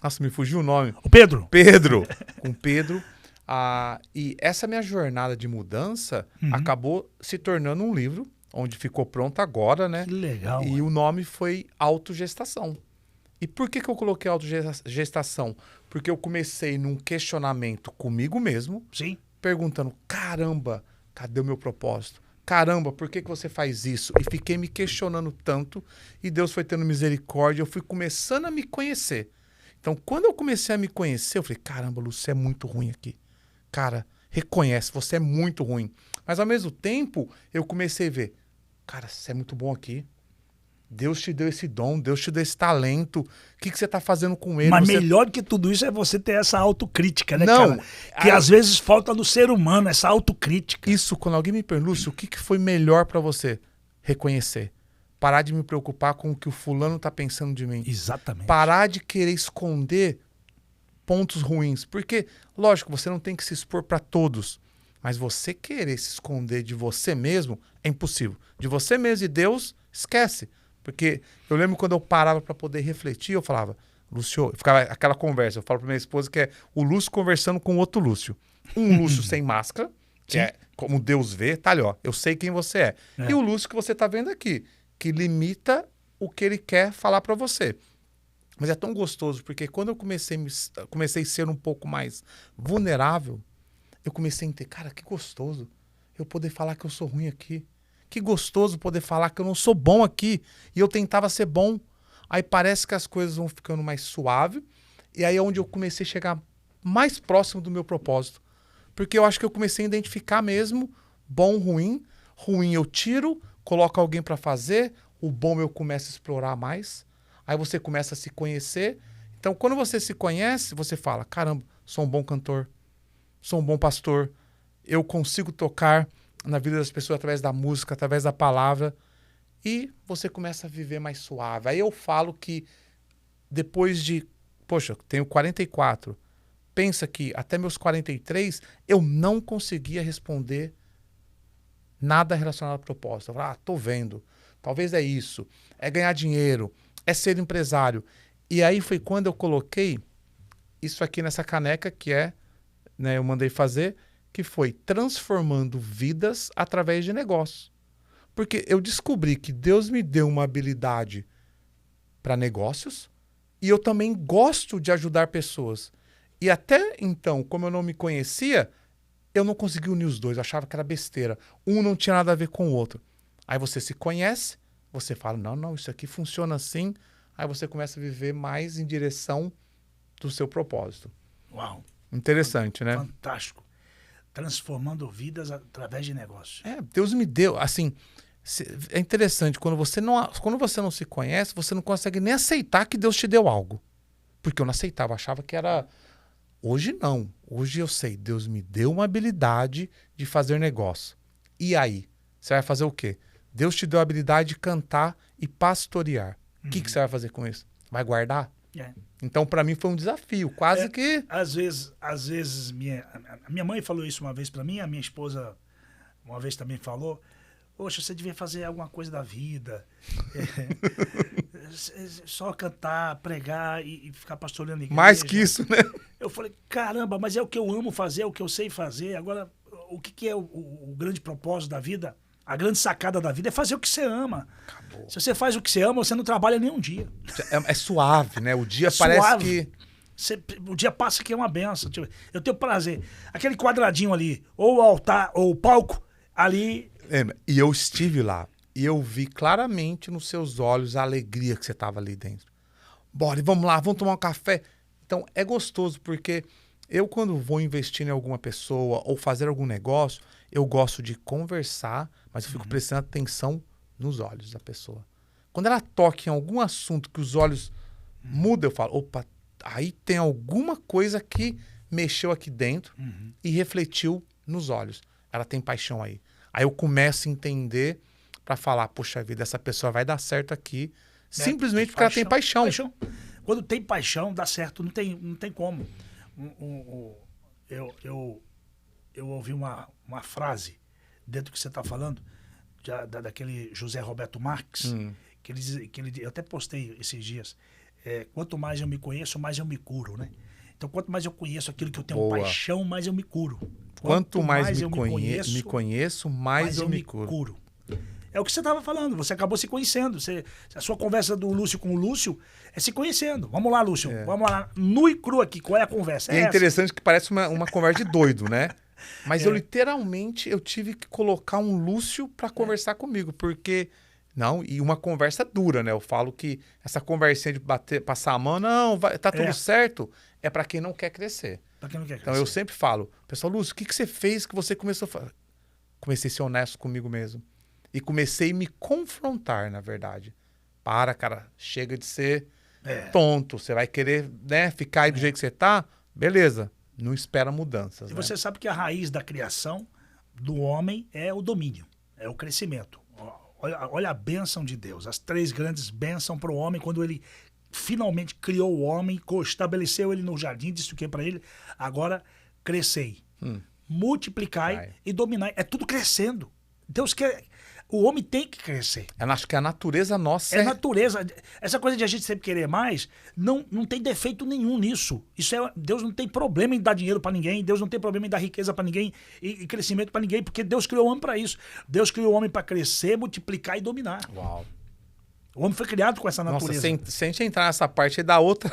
Nossa, me fugiu o nome. O Pedro. Com Pedro. E essa minha jornada de mudança acabou se tornando um livro, onde ficou pronto agora, né? Que legal. E o nome foi Autogestação. E por que eu coloquei autogestação? Porque eu comecei num questionamento comigo mesmo, Sim. perguntando, caramba, cadê o meu propósito? Caramba, por que você faz isso? E fiquei me questionando tanto, e Deus foi tendo misericórdia, eu fui começando a me conhecer. Então, quando eu comecei a me conhecer, eu falei, caramba, Lúcio, você é muito ruim aqui. Cara, reconhece, você é muito ruim. Mas, ao mesmo tempo, eu comecei a ver, cara, você é muito bom aqui. Deus te deu esse dom, Deus te deu esse talento. O que você está fazendo com ele? Mas melhor que tudo isso é você ter essa autocrítica, né, Não, cara? Que às vezes falta no ser humano, essa autocrítica. Isso, quando alguém me pergunta, Lúcio, o que foi melhor para você? Reconhecer. Parar de me preocupar com o que o fulano está pensando de mim. Exatamente. Parar de querer esconder pontos ruins. Porque, lógico, você não tem que se expor para todos. Mas você querer se esconder de você mesmo é impossível. De você mesmo e Deus, esquece. Porque eu lembro quando eu parava para poder refletir, eu falava, Lúcio, ficava aquela conversa. Eu falo para minha esposa que é o Lúcio conversando com outro Lúcio. Um Lúcio sem máscara, que é como Deus vê, tá ali, ó. Eu sei quem você é. E o Lúcio que você tá vendo aqui, que limita o que ele quer falar para você. Mas é tão gostoso, porque quando eu comecei a ser um pouco mais vulnerável, eu comecei a entender, cara, que gostoso eu poder falar que eu sou ruim aqui. Que gostoso poder falar que eu não sou bom aqui. E eu tentava ser bom. Aí parece que as coisas vão ficando mais suaves. E aí é onde eu comecei a chegar mais próximo do meu propósito. Porque eu acho que eu comecei a identificar mesmo bom, ruim. Ruim eu tiro, coloco alguém para fazer. O bom eu começo a explorar mais. Aí você começa a se conhecer. Então, quando você se conhece, você fala, caramba, sou um bom cantor. Sou um bom pastor. Eu consigo tocar na vida das pessoas através da música, através da palavra. E você começa a viver mais suave. Aí eu falo que depois de... Poxa, eu tenho 44. Pensa que até meus 43 eu não conseguia responder nada relacionado a propósito. Eu falava, tô vendo. Talvez é isso. É ganhar dinheiro. É ser empresário. E aí foi quando eu coloquei isso aqui nessa caneca que eu mandei fazer, que foi transformando vidas através de negócios. Porque eu descobri que Deus me deu uma habilidade para negócios e eu também gosto de ajudar pessoas. E até então, como eu não me conhecia, eu não conseguia unir os dois, eu achava que era besteira. Um não tinha nada a ver com o outro. Aí você se conhece, você fala, não, isso aqui funciona assim. Aí você começa a viver mais em direção do seu propósito. Uau! Interessante, né? Fantástico. Transformando vidas através de negócios. Deus me deu, assim, é interessante, quando você não se conhece, você não consegue nem aceitar que Deus te deu algo. Porque eu não aceitava, achava que era... Hoje não, hoje eu sei, Deus me deu uma habilidade de fazer negócio. E aí? Você vai fazer o quê? Deus te deu a habilidade de cantar e pastorear. O que você vai fazer com isso? Vai guardar? Então, para mim, foi um desafio, quase que... Às vezes a minha mãe falou isso uma vez para mim, a minha esposa uma vez também falou, poxa, você devia fazer alguma coisa da vida, só cantar, pregar e ficar pastoreando a igreja. Mais que isso, né? Eu falei, caramba, mas é o que eu amo fazer, é o que eu sei fazer. Agora, o que é o grande propósito da vida? A grande sacada da vida é fazer o que você ama. Acabou. Se você faz o que você ama, você não trabalha nem um dia. É suave, né? O dia parece suave. que... O dia passa que é uma benção. Eu tenho prazer. Aquele quadradinho ali, ou o altar, ou o palco, ali... E eu estive lá. E eu vi claramente nos seus olhos a alegria que você estava ali dentro. Bora, vamos lá, vamos tomar um café. Então, é gostoso, porque eu, quando vou investir em alguma pessoa ou fazer algum negócio, eu gosto de conversar, mas eu fico prestando atenção nos olhos da pessoa. Quando ela toca em algum assunto que os olhos mudam, eu falo, opa, aí tem alguma coisa que mexeu aqui dentro e refletiu nos olhos. Ela tem paixão aí. Aí eu começo a entender para falar, poxa vida, essa pessoa vai dar certo aqui, simplesmente porque ela tem paixão. Quando tem paixão, dá certo, não tem como. Eu ouvi uma frase dentro do que você está falando, daquele José Roberto Marques, que ele eu até postei esses dias, quanto mais eu me conheço, mais eu me curo, né? Então, quanto mais eu conheço aquilo que eu tenho paixão, mais eu me curo. Quanto mais me conheço, mais eu me curo. É o que você estava falando, você acabou se conhecendo. A sua conversa do Lúcio com o Lúcio é se conhecendo. Vamos lá, Lúcio, vamos lá, nu e cru aqui, qual é a conversa? É interessante que parece uma conversa de doido, né? Mas eu literalmente tive que colocar um Lúcio para conversar comigo, porque... e uma conversa dura, né? Eu falo que essa conversinha de passar a mão, tá tudo certo, é para quem não quer crescer. Pra quem não quer crescer. Então eu sempre falo, pessoal, Lúcio, o que você fez que você começou a fazer? Comecei a ser honesto comigo mesmo. E comecei a me confrontar, na verdade. Cara, chega de ser tonto. Você vai querer, né, ficar aí do jeito que você tá? Beleza. Não espera mudanças. E você sabe que a raiz da criação do homem é o domínio, é o crescimento. Olha a bênção de Deus, as 3 grandes bênçãos para o homem quando ele finalmente criou o homem, estabeleceu ele no jardim, disse o que para ele? Agora crescei, multiplicai e dominai. É tudo crescendo. Deus quer... O homem tem que crescer. Eu acho que a natureza nossa é natureza. Essa coisa de a gente sempre querer mais, não tem defeito nenhum nisso. Deus não tem problema em dar dinheiro para ninguém, Deus não tem problema em dar riqueza para ninguém e crescimento para ninguém, porque Deus criou o homem para isso. Deus criou o homem para crescer, multiplicar e dominar. Uau. O homem foi criado com essa natureza. Nossa, se a gente entrar nessa parte aí, dá outro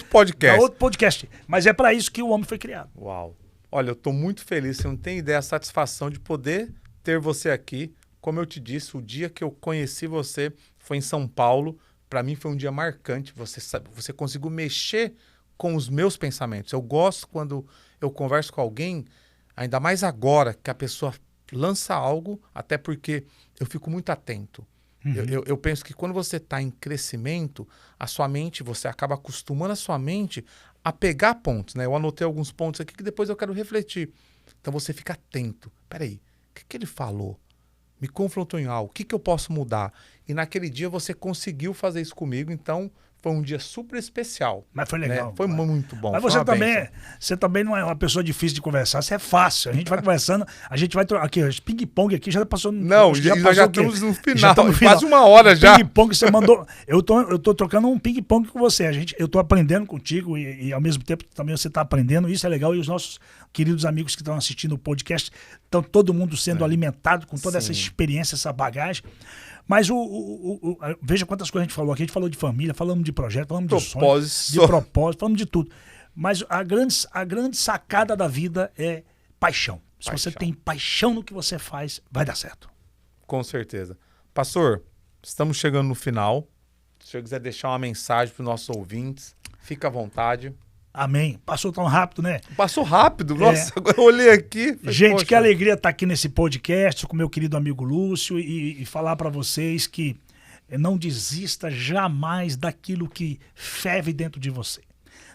podcast. Dá outro podcast. Mas é para isso que o homem foi criado. Uau. Olha, eu estou muito feliz, você não tem ideia, a satisfação de poder ter você aqui. Como eu te disse, o dia que eu conheci você foi em São Paulo. Para mim foi um dia marcante. Você conseguiu mexer com os meus pensamentos. Eu gosto quando eu converso com alguém, ainda mais agora que a pessoa lança algo, até porque eu fico muito atento. Eu penso que quando você está em crescimento, a sua mente, você acaba acostumando a sua mente a pegar pontos, né? Eu anotei alguns pontos aqui que depois eu quero refletir. Então você fica atento. Peraí, o que ele falou? Me confrontou em algo, o que eu posso mudar? E naquele dia você conseguiu fazer isso comigo, então foi um dia super especial. Mas foi legal. Né? Foi muito bom. Mas você também não é uma pessoa difícil de conversar, você é fácil. A gente vai conversando, a gente vai... Aqui, ping-pong aqui já passou... Não, já estamos no final, quase uma hora já. Ping-pong você mandou... Eu tô trocando um ping-pong com você. Eu tô aprendendo contigo e ao mesmo tempo também você tá aprendendo, isso é legal. E os nossos queridos amigos que estão assistindo o podcast, estão todo mundo sendo alimentado com toda essa experiência, essa bagagem. Mas veja quantas coisas a gente falou aqui. A gente falou de família, falamos de projeto, falamos de sonhos, de propósito, falamos de tudo. Mas a grande sacada da vida é paixão. Se você tem paixão no que você faz, vai dar certo. Com certeza. Pastor, estamos chegando no final. Se o senhor quiser deixar uma mensagem para os nossos ouvintes, fica à vontade. Amém. Passou tão rápido, né? Passou rápido. Nossa, agora eu olhei aqui. Falei, gente, poxa, que alegria estar aqui nesse podcast com meu querido amigo Lúcio e falar para vocês que não desista jamais daquilo que ferve dentro de você.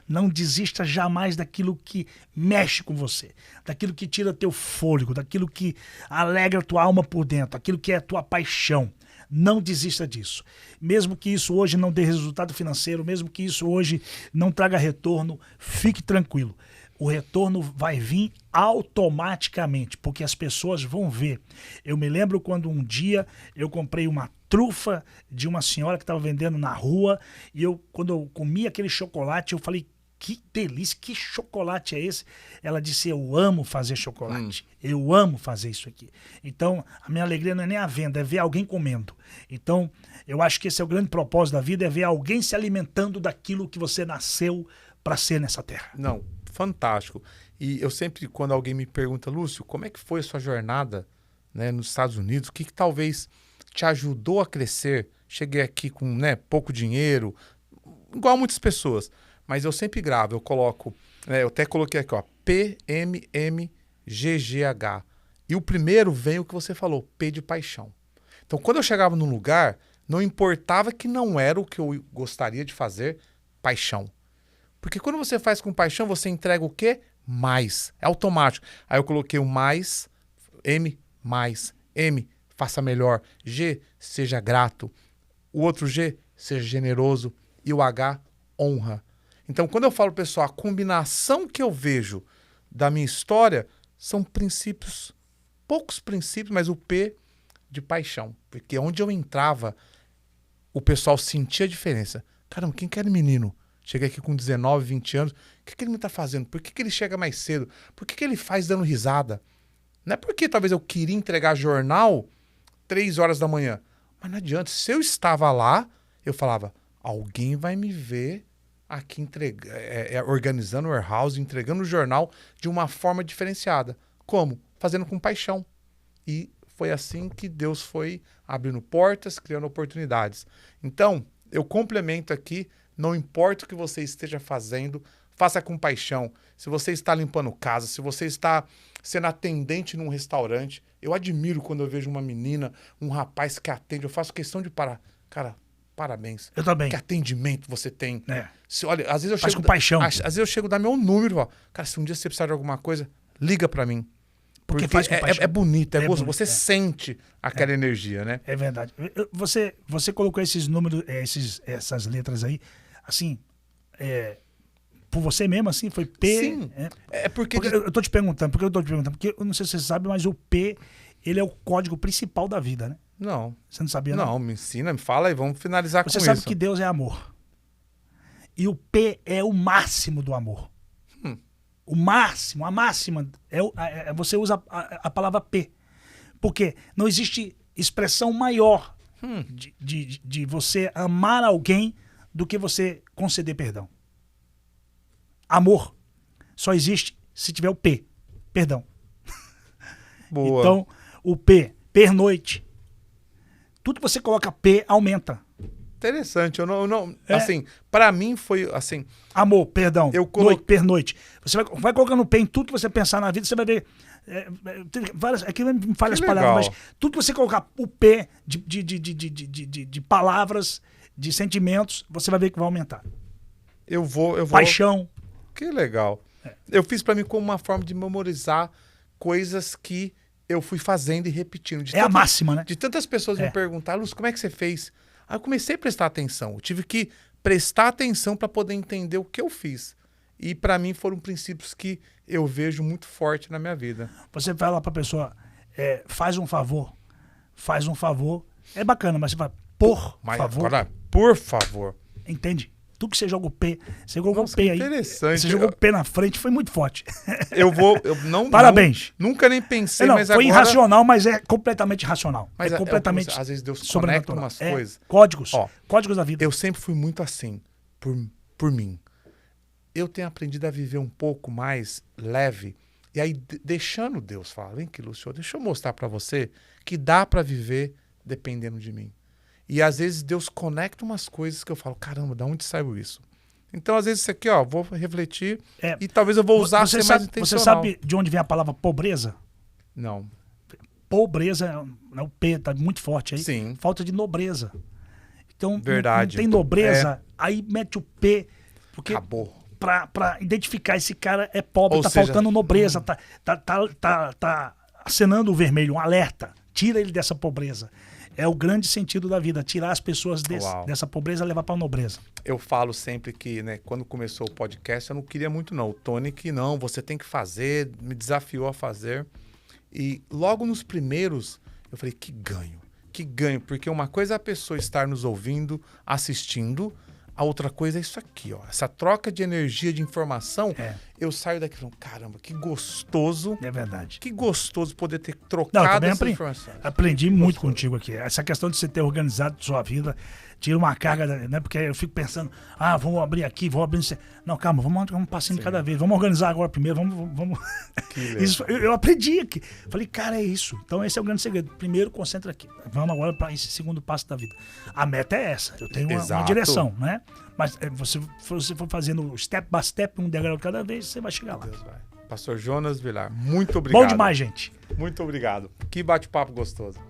Não desista jamais daquilo que mexe com você, daquilo que tira teu fôlego, daquilo que alegra tua alma por dentro, aquilo que é tua paixão. Não desista disso. Mesmo que isso hoje não dê resultado financeiro, mesmo que isso hoje não traga retorno, fique tranquilo. O retorno vai vir automaticamente, porque as pessoas vão ver. Eu me lembro quando um dia eu comprei uma trufa de uma senhora que estava vendendo na rua, e quando eu comi aquele chocolate, eu falei, que delícia, que chocolate é esse? Ela disse, eu amo fazer chocolate, eu amo fazer isso aqui. Então, a minha alegria não é nem a venda, é ver alguém comendo. Então, eu acho que esse é o grande propósito da vida, é ver alguém se alimentando daquilo que você nasceu para ser nessa terra. Não, fantástico. E eu sempre, quando alguém me pergunta, Lúcio, como é que foi a sua jornada, né, nos Estados Unidos? O que talvez te ajudou a crescer? Cheguei aqui com, né, pouco dinheiro, igual muitas pessoas. Mas eu sempre gravo, eu coloco, né, eu até coloquei aqui, ó, PMMGGH. E o primeiro vem o que você falou, P de paixão. Então, quando eu chegava num lugar, não importava que não era o que eu gostaria de fazer, paixão. Porque quando você faz com paixão, você entrega o quê? Mais. É automático. Aí eu coloquei o mais, M, faça melhor. G, seja grato. O outro G, seja generoso. E o H, honra. Então, quando eu falo, pessoal, a combinação que eu vejo da minha história são princípios, poucos princípios, mas o P de paixão. Porque onde eu entrava, o pessoal sentia a diferença. Caramba, quem que era menino? Cheguei aqui com 19, 20 anos. O que ele me tá fazendo? Por que ele chega mais cedo? Por que ele faz dando risada? Não é porque talvez eu queria entregar jornal 3 horas da manhã. Mas não adianta. Se eu estava lá, eu falava, alguém vai me ver aqui organizando o warehouse, entregando o jornal de uma forma diferenciada. Como? Fazendo com paixão. E foi assim que Deus foi abrindo portas, criando oportunidades. Então, eu complemento aqui, não importa o que você esteja fazendo, faça com paixão. Se você está limpando casa, se você está sendo atendente num restaurante, eu admiro quando eu vejo uma menina, um rapaz que atende, eu faço questão de parar. Cara, parabéns. Eu também. Que atendimento você tem. É. Olha, às vezes eu Faz chego... com paixão. Às vezes eu chego a dar meu número, ó. Cara, se um dia você precisar de alguma coisa, liga pra mim. Porque faz com paixão. É bonito, é gostoso. bonito, Você sente aquela energia, né? É verdade. Você colocou esses números, essas letras aí, assim, por você mesmo, assim, foi P? Sim. Porque eu tô te perguntando, porque eu não sei se você sabe, mas o P, ele é o código principal da vida, né? Não. Você não sabia, não? Não, me ensina, me fala e vamos finalizar com isso. Você sabe que Deus é amor. E o P é o máximo do amor. O máximo, a máxima, você usa a palavra P. Porque não existe expressão maior de você amar alguém do que você conceder perdão. Amor só existe se tiver o P, perdão. Boa. Então, o P, pernoite. Tudo que você coloca P, aumenta. Interessante, eu não assim, pra mim foi assim... Amor, perdão, noite, pernoite. Você vai colocando P em tudo que você pensar na vida, você vai ver... Aqui me falha as palavras, mas tudo que você colocar o P de palavras, de sentimentos, você vai ver que vai aumentar. Eu vou... Paixão. Que legal. Eu fiz pra mim como uma forma de memorizar coisas que eu fui fazendo e repetindo. A máxima, né? De tantas pessoas me perguntaram, Lúcio, como é que você fez? Aí eu comecei a prestar atenção. Eu tive que prestar atenção para poder entender o que eu fiz. E para mim foram princípios que eu vejo muito forte na minha vida. Você fala para a pessoa, faz um favor. É bacana, mas você fala, por favor. Agora, por favor. Entende? Tudo que você joga o P, você jogou o P aí. Interessante. Você jogou o P na frente, foi muito forte. Eu não... Parabéns. Nunca nem pensei, não, mas foi agora... irracional, mas é completamente racional. Mas completamente às vezes Deus conecta sobrenatural. umas coisas. Códigos. Códigos da vida. Eu sempre fui muito assim, por mim. Eu tenho aprendido a viver um pouco mais leve. E aí, deixando Deus falar, vem aqui, Lúcio, deixa eu mostrar para você que dá para viver dependendo de mim. E às vezes Deus conecta umas coisas que eu falo, caramba, de onde saiu isso? Então, às vezes, isso aqui, ó, vou refletir e talvez eu vou usar ser mais intencional. Você sabe de onde vem a palavra pobreza? Não. Pobreza, o P tá muito forte aí. Sim. Falta de nobreza. Então, verdade. Não tem nobreza, aí mete o P. Porque acabou. pra identificar esse cara é pobre, Ou tá seja, faltando nobreza, tá acenando o vermelho, um alerta. Tira ele dessa pobreza. É o grande sentido da vida, tirar as pessoas dessa pobreza e levar pra nobreza. Eu falo sempre que, né, quando começou o podcast, eu não queria muito, não. O Tony que não, você tem que fazer, me desafiou a fazer. E logo nos primeiros, eu falei, que ganho. Porque uma coisa é a pessoa estar nos ouvindo, assistindo, a outra coisa é isso aqui, ó. Essa troca de energia, de informação, eu saio daqui falando, caramba, que gostoso. É verdade. Que gostoso poder ter trocado essa informação. Aprendi muito contigo aqui. Essa questão de você ter organizado sua vida, tira uma carga, né? Porque eu fico pensando, vamos abrir aqui, vamos abrir... Não, calma, vamos um passinho de cada vez. Vamos organizar agora primeiro, vamos... Isso, eu aprendi aqui. Falei, cara, é isso. Então esse é o grande segredo. Primeiro, concentra aqui. Vamos agora para esse segundo passo da vida. A meta é essa. Eu tenho uma direção, né? Mas você for fazendo step by step, um degrau de cada vez, você vai chegar lá. Deus vai. Pastor Jonas Villar, muito obrigado. Bom demais, gente. Muito obrigado. Que bate-papo gostoso.